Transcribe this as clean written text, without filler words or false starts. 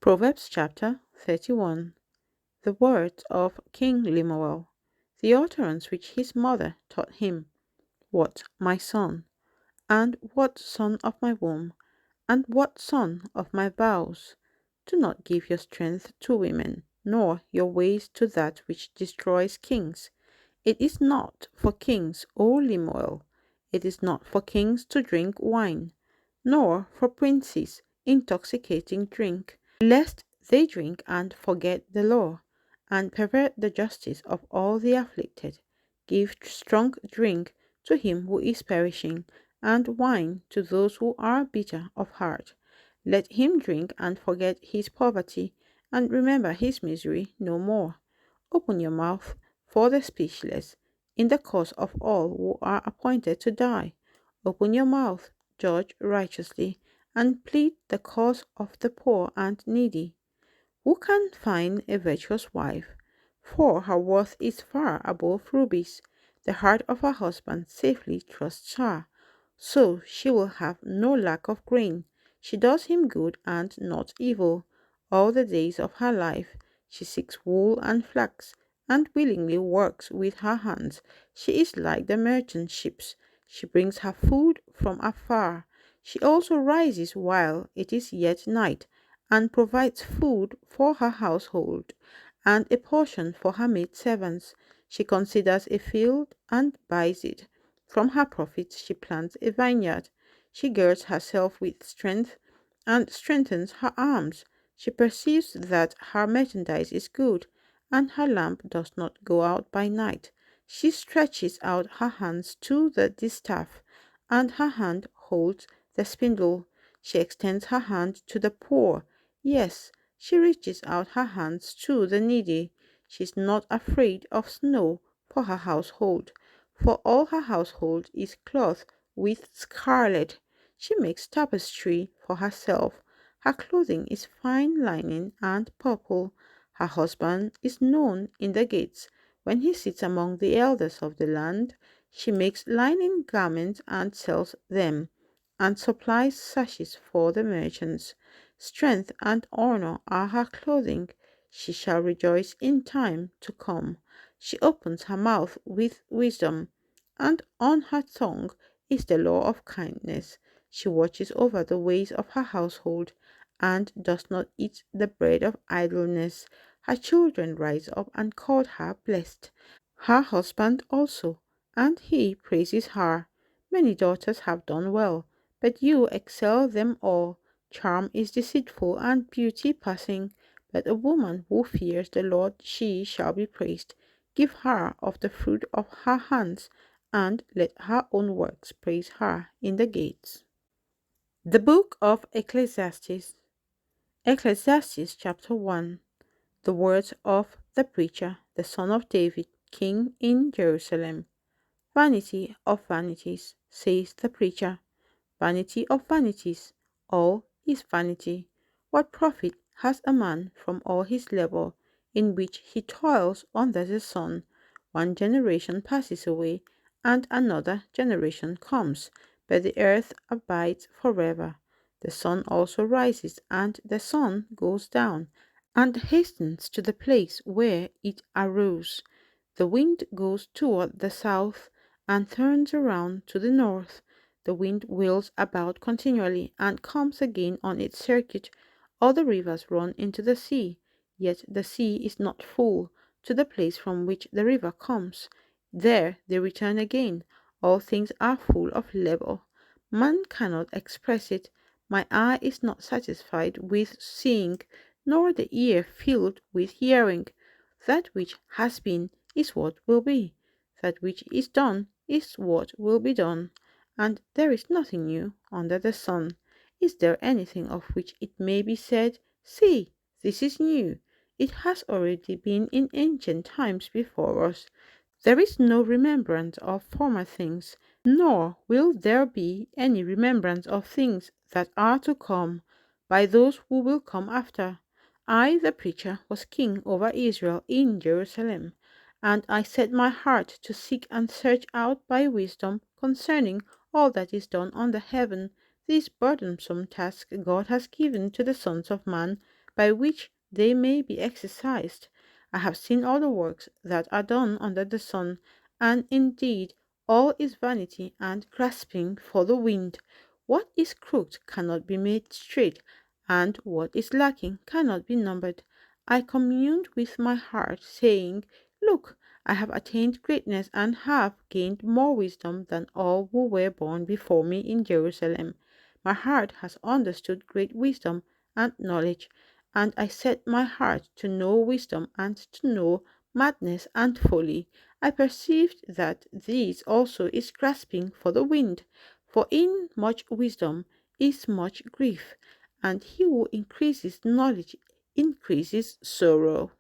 Proverbs chapter 31. The words of King Lemuel, the utterance which his mother taught him. What, my son? And what son of my womb? And what son of my vows? Do not give your strength to women, nor your ways to that which destroys kings. It is not for kings, O Lemuel. It is not for kings to drink wine, nor for princes intoxicating drink, lest they drink and forget the law, and pervert the justice of all the afflicted. Give strong drink to him who is perishing, and wine to those who are bitter of heart. Let him drink and forget his poverty, and remember his misery no more. Open your mouth for the speechless, in the cause of all who are appointed to die. Open your mouth, judge righteously, and plead the cause of the poor and needy. Who can find a virtuous wife? For her worth is far above rubies. The heart of her husband safely trusts her, so she will have no lack of grain. She does him good and not evil. All the days of her life she seeks wool and flax, and willingly works with her hands. She is like the merchant ships. She brings her food from afar. She also rises while it is yet night, and provides food for her household, and a portion for her maidservants. She considers a field and buys it. From her profits she plants a vineyard. She girds herself with strength and strengthens her arms. She perceives that her merchandise is good, and her lamp does not go out by night. She stretches out her hands to the distaff, and her hand holds the spindle. She extends her hand to the poor. Yes, she reaches out her hands to the needy. She is not afraid of snow for her household, for all her household is clothed with scarlet. She makes tapestry for herself. Her clothing is fine linen and purple. Her husband is known in the gates. When he sits among the elders of the land, she makes linen garments and sells them, and supplies sashes for the merchants. Strength and honor are her clothing. She shall rejoice in time to come. She opens her mouth with wisdom, and on her tongue is the law of kindness. She watches over the ways of her household, and does not eat the bread of idleness. Her children rise up and call her blessed. Her husband also, and he praises her. Many daughters have done well, but you excel them all. Charm is deceitful and beauty passing, but a woman who fears the Lord, she shall be praised. Give her of the fruit of her hands, and let her own works praise her in the gates. The Book of Ecclesiastes. Ecclesiastes chapter 1. The words of the preacher, the son of David, king in Jerusalem. Vanity of vanities, says the preacher. Vanity of vanities, all is vanity. What profit has a man from all his labor, in which he toils under the sun? One generation passes away, and another generation comes, but the earth abides forever. The sun also rises, and the sun goes down, and hastens to the place where it arose. The wind goes toward the south, and turns around to the north. The wind wheels about continually, and comes again on its circuit. All the rivers run into the sea, yet the sea is not full. To the place from which the river comes, there they return again. All things are full of labor. Man cannot express it. My eye is not satisfied with seeing, nor the ear filled with hearing. That which has been is what will be. That which is done is what will be done. And there is nothing new under the sun. Is there anything of which it may be said, see, this is new? It has already been in ancient times before us. There is no remembrance of former things, nor will there be any remembrance of things that are to come by those who will come after. I, the preacher, was king over Israel in Jerusalem, and I set my heart to seek and search out by wisdom concerning all that is done under heaven. This burdensome task God has given to the sons of man, by which they may be exercised. I have seen all the works that are done under the sun, and indeed all is vanity and grasping for the wind. What is crooked cannot be made straight, and what is lacking cannot be numbered. I communed with my heart, saying, Look, I have attained greatness and have gained more wisdom than all who were born before me in Jerusalem. My heart has understood great wisdom and knowledge, and I set my heart to know wisdom and to know madness and folly. I perceived that this also is grasping for the wind, for in much wisdom is much grief, and he who increases knowledge increases sorrow.